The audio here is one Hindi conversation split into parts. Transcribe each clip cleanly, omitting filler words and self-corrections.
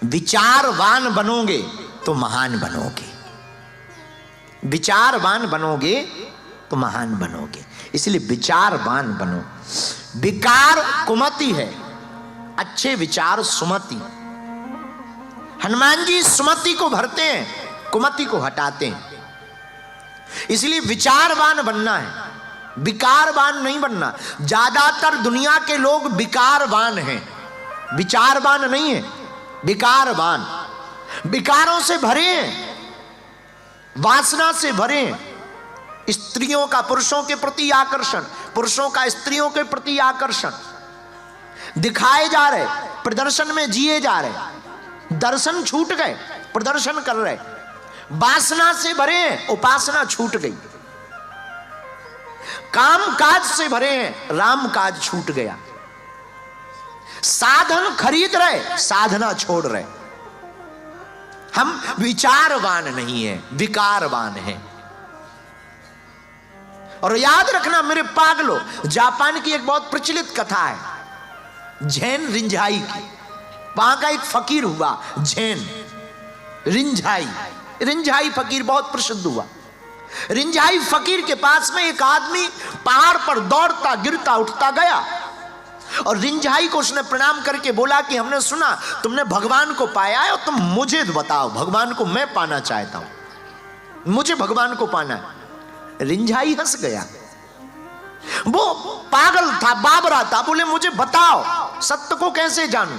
विचारवान बनोगे तो महान बनोगे, विचारवान बनोगे तो महान बनोगे। इसलिए विचारवान बनो। विकार कुमति है, अच्छे विचार सुमति। हनुमान जी सुमति को भरते हैं, कुमति को हटाते हैं। इसलिए विचारवान बनना है, विकारवान नहीं बनना। ज्यादातर दुनिया के लोग विकारवान हैं, विचारवान नहीं है, विकारवान। विकारों से भरे हैं, वासना से भरे हैं। स्त्रियों का पुरुषों के प्रति आकर्षण, पुरुषों का स्त्रियों के प्रति आकर्षण, दिखाए जा रहे, प्रदर्शन में जिए जा रहे। दर्शन छूट गए, प्रदर्शन कर रहे। वासना से भरे हैं, उपासना छूट गई। काम काज से भरे हैं, राम काज छूट गया। साधन खरीद रहे, साधना छोड़ रहे। हम विचारवान नहीं है, विकारवान है। और याद रखना मेरे पागलों, जापान की एक बहुत प्रचलित कथा है झेन रिंझाई की। वहां का एक फकीर हुआ झेन रिंझाई। रिंझाई फकीर बहुत प्रसिद्ध हुआ। रिंझाई फकीर के पास में एक आदमी पहाड़ पर दौड़ता गिरता उठता गया और रिंझाई को उसने प्रणाम करके बोला कि हमने सुना तुमने भगवान को पाया है और तुम मुझे बताओ, भगवान को मैं पाना चाहता हूं, मुझे भगवान को पाना है। रिंझाई हंस गया, वो पागल था, बाबरा था, बोले मुझे बताओ सत्य को कैसे जानूं।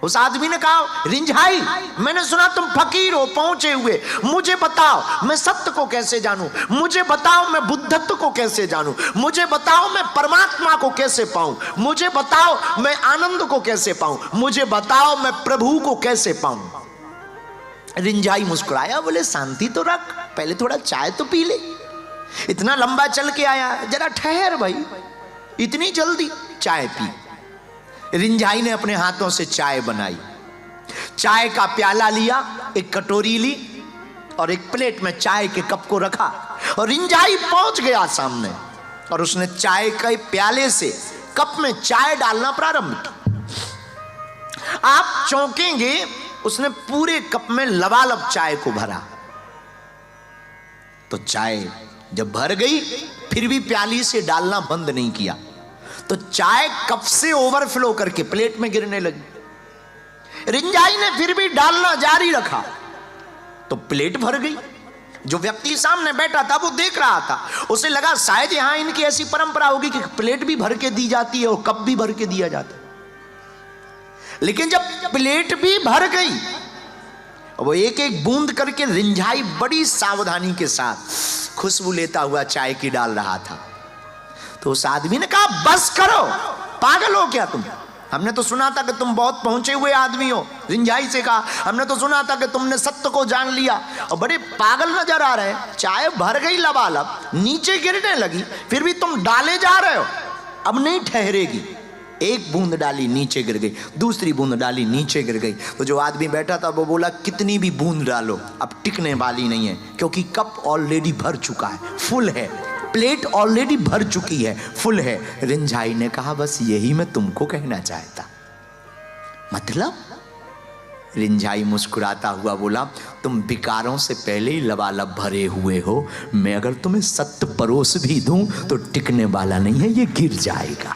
उस आदमी ने कहा रिंझाई मैंने सुना तुम फकीर हो पहुंचे हुए, मुझे बताओ मैं सत्य को कैसे जानूं, मुझे बताओ मैं बुद्धत्व को कैसे जानूं, मुझे बताओ मैं परमात्मा को कैसे पाऊं, मुझे बताओ मैं आनंद को कैसे पाऊं, मुझे बताओ मैं प्रभु को कैसे पाऊं। रिंझाई मुस्कुराया, बोले शांति तो रख, पहले थोड़ा चाय तो पी ले, इतना लंबा चल के आया, जरा ठहर भाई, इतनी जल्दी चाय पी। रिंझाई ने अपने हाथों से चाय बनाई, चाय का प्याला लिया, एक कटोरी ली और एक प्लेट में चाय के कप को रखा और रिंझाई पहुंच गया सामने और उसने चाय के प्याले से कप में चाय डालना प्रारंभ किया। आप चौंकेंगे, उसने पूरे कप में लबालब चाय को भरा। तो चाय जब भर गई फिर भी प्याली से डालना बंद नहीं किया, तो चाय कप से ओवरफ्लो करके प्लेट में गिरने लगी। रिंझाई ने फिर भी डालना जारी रखा तो प्लेट भर गई। जो व्यक्ति सामने बैठा था वो देख रहा था, उसे लगा शायद यहां इनकी ऐसी परंपरा होगी कि प्लेट भी भर के दी जाती है और कप भी भर के दिया जाता है। लेकिन जब प्लेट भी भर गई, वो एक एक बूंद करके रिंझाई बड़ी सावधानी के साथ खुशबू लेता हुआ चाय की डाल रहा था। तो उस आदमी ने कहा बस करो, पागल हो क्या तुम, हमने तो सुना था कि तुम बहुत पहुंचे हुए आदमी हो। रिंझाई से कहा हमने तो सुना था कि तुमने सत्य को जान लिया और बड़े पागल नजर आ रहे हैं। चाय भर गई लबालब, नीचे गिरने लगी, फिर भी तुम डाले जा रहे हो, अब नहीं ठहरेगी। एक बूंद डाली नीचे गिर गई, दूसरी बूंद डाली नीचे गिर गई। तो जो आदमी बैठा था वो बोला कितनी भी बूंद डालो अब टिकने वाली नहीं है, क्योंकि कप ऑलरेडी भर चुका है, फुल है, प्लेट ऑलरेडी भर चुकी है, फुल है। रिंझाई ने कहा बस यही मैं तुमको कहना चाहता। मतलब? रिंझाई मुस्कुराता हुआ बोला तुम विकारों से पहले ही लबालब भरे हुए हो, मैं अगर तुम्हें सत्य परोस भी दूं तो टिकने वाला नहीं है, ये गिर जाएगा,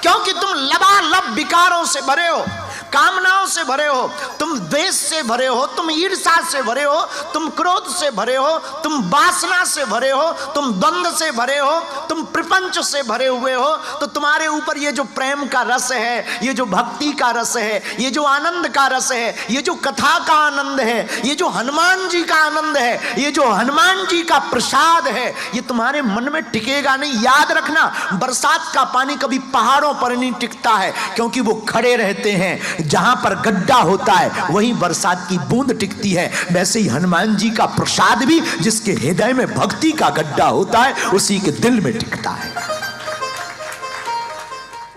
क्योंकि तुम लबालब विकारों से भरे हो, कामनाओं से भरे हो, तुम द्वेष से भरे हो, तुम ईर्ष्या से भरे हो, तुम क्रोध से भरे हो, तुम वासना से भरे हो, तुम द्वंद्व से भरे हो, तुम प्रपंच से भरे हुए हो। तो तुम्हारे ऊपर ये जो प्रेम का रस है, ये जो भक्ति का रस है, ये जो आनंद का रस है, ये जो कथा का आनंद है, ये जो हनुमान जी का आनंद है, ये जो हनुमान जी का प्रसाद है, ये तुम्हारे मन में टिकेगा नहीं। याद रखना, बरसात का पानी कभी पहाड़ों पर नहीं टिकता है, क्योंकि वो खड़े रहते हैं। जहां पर गड्ढा होता है वहीं बरसात की बूंद टिकती है। वैसे ही हनुमान जी का प्रसाद भी जिसके हृदय में भक्ति का गड्ढा होता है उसी के दिल में टिकता है।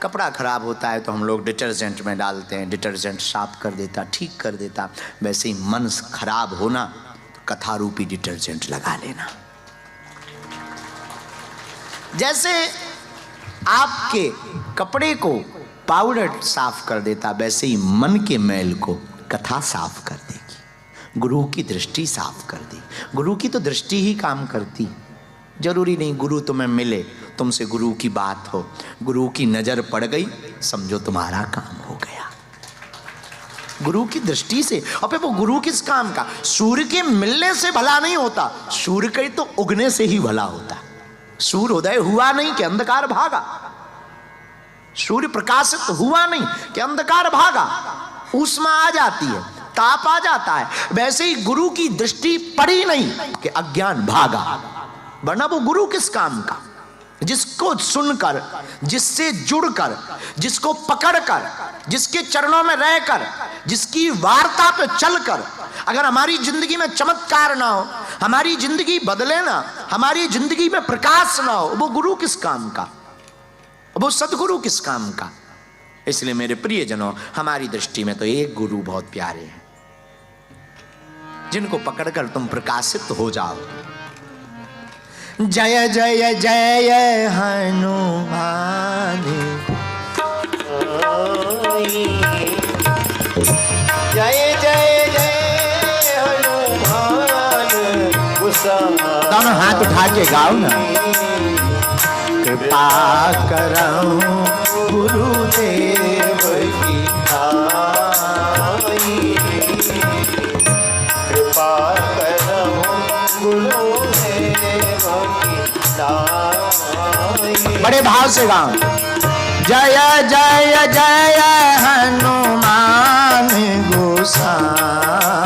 कपड़ा खराब होता है तो हम लोग डिटर्जेंट में डालते हैं, डिटर्जेंट साफ कर देता, ठीक कर देता। वैसे ही मन खराब होना तो कथा रूपी डिटर्जेंट लगा लेना। जैसे आपके कपड़े को पाउडर साफ कर देता, वैसे ही मन के मैल को कथा साफ कर देगी। गुरु की दृष्टि साफ कर दी। गुरु की तो दृष्टि ही काम करती। जरूरी नहीं गुरु तुम्हें मिले, तुमसे गुरु की बात हो, गुरु की नजर पड़ गई, समझो तुम्हारा काम हो गया। गुरु की दृष्टि से। और फिर वो गुरु किस काम का? सूर्य के मिलने से भला नहीं होता, सूर्य के तो उगने से ही भला होता। सूर्य उदय हुआ नहीं कि अंधकार भागा, सूर्य प्रकाशित हुआ नहीं कि अंधकार भागा, ऊष्मा आ जाती है, ताप आ जाता है। वैसे ही गुरु की दृष्टि पड़ी नहीं कि अज्ञान भागा। वरना वो गुरु किस काम का? जिसको सुनकर, जिससे जुड़कर, जिसको पकड़कर, जिसके चरणों में रहकर, जिसकी वार्ता पे चलकर अगर हमारी जिंदगी में चमत्कार ना हो, हमारी जिंदगी बदले ना, हमारी जिंदगी में प्रकाश ना हो, वो गुरु किस काम का? वो सदगुरु किस काम का? इसलिए मेरे प्रियजनों, हमारी दृष्टि में तो एक गुरु बहुत प्यारे हैं, जिनको पकड़कर तुम प्रकाशित हो जाओ। जय जय जय हनुमान, जय जय जय हनुमान। दोनों हाथ उठा के गाओ ना। कृपा करऊं गुरुदेव की नाई, कृपा करऊं गुरुदेव की नाई। बड़े भाव से गाओ। जय जय जय हनुमान गोसाई,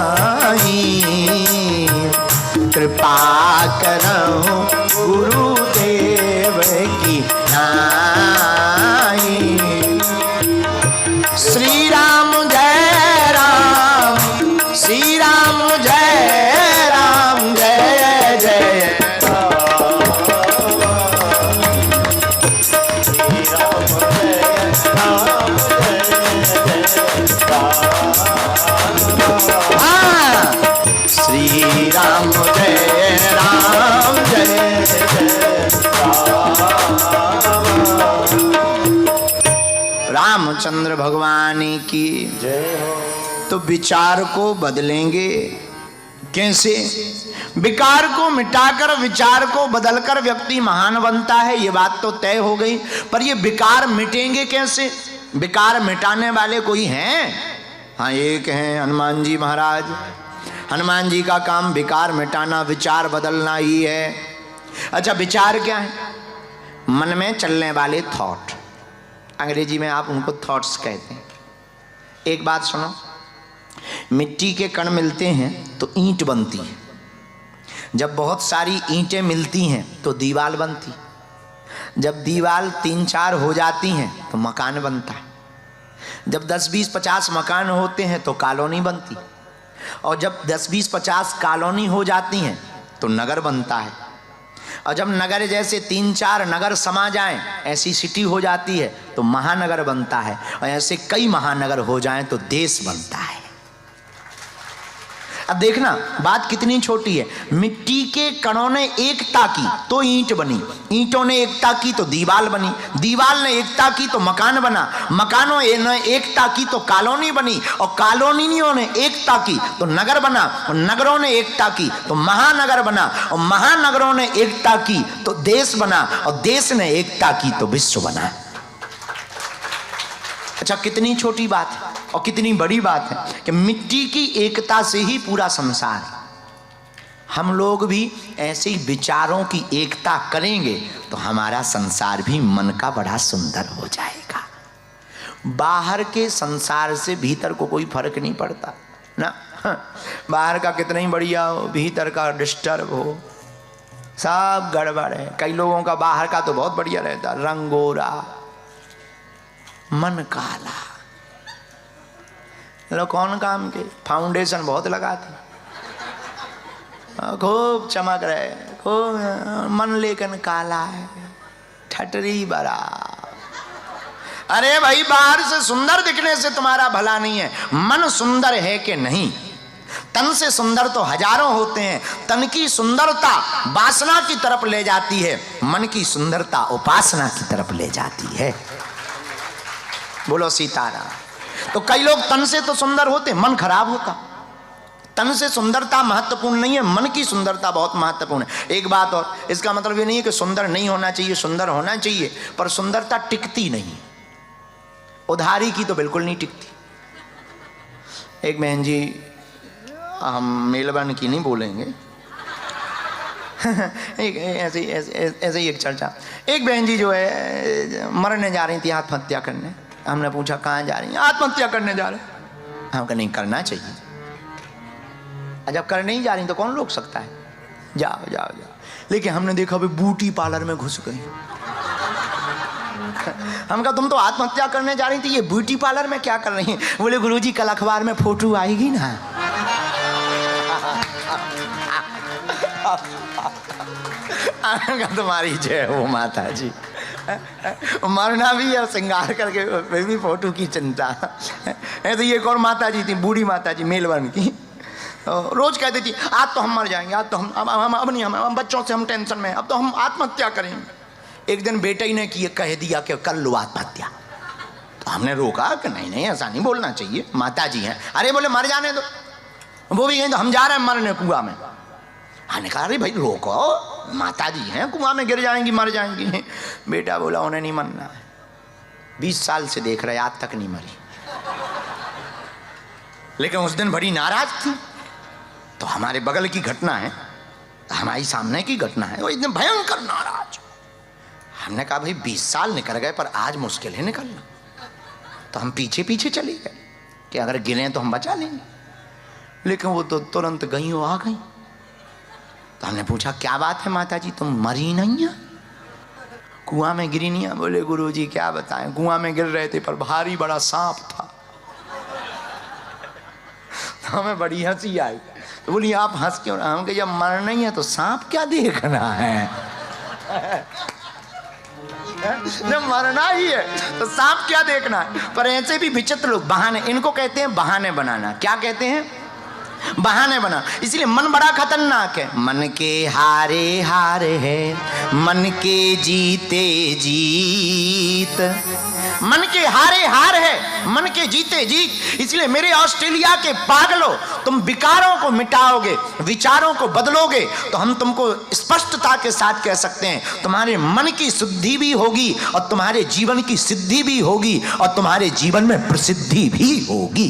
कृपा करऊं गुरुदेव की नाई। श्री राम जय राम, श्री राम जय राम, जय जय श्री राम जय राम, जय जय रामचंद्र भगवान की जय हो। तो विचार को बदलेंगे कैसे? विकार को मिटाकर विचार को बदलकर व्यक्ति महान बनता है, ये बात तो तय हो गई। पर ये विकार मिटेंगे कैसे? विकार मिटाने वाले कोई हैं? हाँ, एक हैं हनुमान जी महाराज। हनुमान जी का काम विकार मिटाना, विचार बदलना ही है। अच्छा, विचार क्या है? मन में चलने वाले थॉट, अंग्रेजी में आप उनको थॉट्स कहते हैं। एक बात सुनो, मिट्टी के कण मिलते हैं तो ईंट बनती है। जब बहुत सारी ईंटें मिलती हैं तो दीवार बनती। जब दीवार 3-4 हो जाती हैं तो मकान बनता है। जब 10-20-50 मकान होते हैं तो कॉलोनी बनती। और जब 10-20-50 कॉलोनी हो जाती हैं तो नगर बनता है। और जब नगर जैसे 3-4 नगर समा जाएं, ऐसी सिटी हो जाती है तो महानगर बनता है। और ऐसे कई महानगर हो जाएं तो देश बनता है। अब देखना बात कितनी छोटी है। मिट्टी के कणों ने एकता की तो ईंट बनी, ईंटों ने एकता की तो दीवार बनी, दीवार ने एकता की तो मकान बना, मकानों ने एकता की तो कॉलोनी बनी, और कॉलोनियों ने एकता की तो नगर बना, और नगरों ने एकता की तो महानगर बना, और महानगरों ने एकता की तो देश बना, और देश ने एकता की तो विश्व बना। अच्छा, कितनी छोटी बात है और कितनी बड़ी बात है कि मिट्टी की एकता से ही पूरा संसार है। हम लोग भी ऐसे ही विचारों की एकता करेंगे तो हमारा संसार भी मन का बड़ा सुंदर हो जाएगा। बाहर के संसार से भीतर को कोई फर्क नहीं पड़ता ना। बाहर का कितना ही बढ़िया हो, भीतर का डिस्टर्ब हो, सब गड़बड़ है। कई लोगों का बाहर का तो बहुत बढ़िया रहता, रंग गोरा मन काला। लोग कौन काम के? फाउंडेशन बहुत लगाते, खूब चमक रहे, खूब मन लेकिन काला है, ठटरी बड़ा। अरे भाई, बाहर से सुंदर दिखने से तुम्हारा भला नहीं है, मन सुंदर है कि नहीं। तन से सुंदर तो हजारों होते हैं। तन की सुंदरता वासना की तरफ ले जाती है, मन की सुंदरता उपासना की तरफ ले जाती है। बोलो सीताराम। तो कई लोग तन से तो सुंदर होते, मन खराब होता। तन से सुंदरता महत्वपूर्ण नहीं है, मन की सुंदरता बहुत महत्वपूर्ण है। एक बात और, इसका मतलब ये नहीं है कि सुंदर नहीं होना चाहिए, सुंदर होना चाहिए, पर सुंदरता टिकती नहीं। उधारी की तो बिल्कुल नहीं टिकती। एक बहन जी, हम मेलबर्न की नहीं बोलेंगे एक ऐसे ही एक चर्चा, एक बहन जी जो है मरने जा रही थी, आत्महत्या करने। हमने पूछा कहाँ जा रही हैं? आत्महत्या करने जा रहे। हम कहा नहीं करना चाहिए, जब कर नहीं जा रही तो कौन रोक सकता है, जाओ जाओ जाओ। लेकिन हमने देखा भाई ब्यूटी पार्लर में घुस गई। हम कहा तुम तो आत्महत्या करने जा रही थी, ये ब्यूटी पार्लर में क्या कर रही हैं? बोले गुरुजी कल अखबार में फोटो आएगी ना। तुम्हारी जय हो माता जी, मरना भी है श्रृंगार करके, फिर भी फोटो की चिंता। ऐसे ये कौन माता जी थी, बूढ़ी माता जी मेलबर्न की, रोज कहती थी आज तो हम मर जाएंगे, आज तो हम अब नहीं, हम बच्चों से हम टेंशन में, अब तो हम आत्महत्या करेंगे। एक दिन बेटे ही ने कह दिया कि कर लो आत्महत्या। तो हमने रोका कि नहीं नहीं ऐसा नहीं बोलना चाहिए, माता जी हैं। अरे बोले मर जाने दो, वो भी कहें तो हम जा रहे हैं मरने कुआं में। हमने कहा अरे भाई रोको, माता जी हैं, कुआं में गिर जाएंगी मर जाएंगी। बेटा बोला उन्हें नहीं मरना है, 20 साल से देख रहे आज तक नहीं मरी। लेकिन उस दिन बड़ी नाराज थी। तो हमारे बगल की घटना है, हमारी सामने की घटना है, वो एकदम भयंकर नाराज। हमने कहा भाई 20 साल निकल गए पर आज मुश्किल है निकलना। तो हम पीछे पीछे चले गए कि अगर गिरे तो हम बचा लेंगे। लेकिन वो तो तुरंत गई, वो आ गई। तो हमने पूछा क्या बात है माता जी, तुम मरी नहीं है, कुआं में गिरी नहीं है? बोले गुरुजी क्या बताएं, कुआं में गिर रहे थे पर भारी बड़ा सांप था। तो हमें बड़ी हंसी आई। तो बोली आप हंस क्यों रहे? हम कहे जब मरना ही है तो सांप क्या देखना है। जब मरना ही है तो सांप क्या देखना है। पर ऐसे भी विचित्र लोग बहाने, इनको कहते हैं बहाने बनाना। क्या कहते हैं? बहाने बना। इसलिए मन बड़ा खतरनाक है। मन के हारे हार है, मन के जीते जीत। मन के हारे हार है, मन के जीते जीत। इसलिए मेरे ऑस्ट्रेलिया के पागलों, तुम विकारों को मिटाओगे, विचारों को बदलोगे तो हम तुमको स्पष्टता के साथ कह सकते हैं तुम्हारे मन की शुद्धि भी होगी और तुम्हारे जीवन की सिद्धि भी होगी और तुम्हारे जीवन में प्रसिद्धि भी होगी।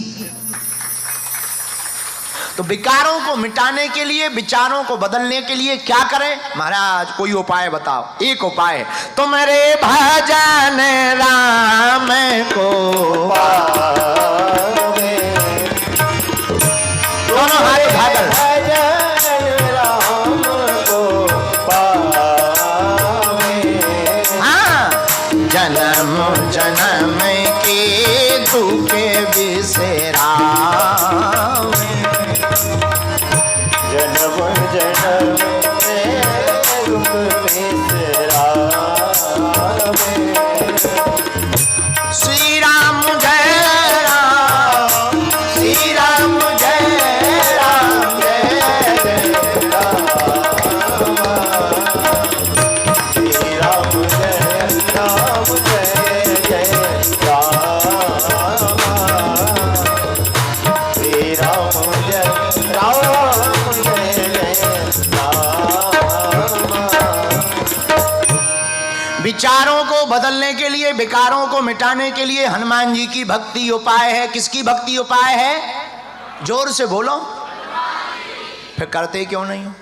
तो विकारों को मिटाने के लिए, विचारों को बदलने के लिए क्या करें? महाराज कोई उपाय बताओ। एक उपाय है, तुम्हारे भजन राम को पावे। दोनों हाथ भागल। भजन राम को पावे। हाँ, जन्म जन्म के दुख बिसरावे। जन्म जन्म में दुख बिसरावे। श्री राम जय राम, श्री राम जय राम, जय जय राम, श्री राम जय राम, जय जय राम, श्री राम जय राम। विचारों को बदलने के लिए, विकारों को मिटाने के लिए हनुमान जी की भक्ति उपाय है। किसकी भक्ति उपाय है? जोर से बोलो। फिर करते क्यों नहीं हो?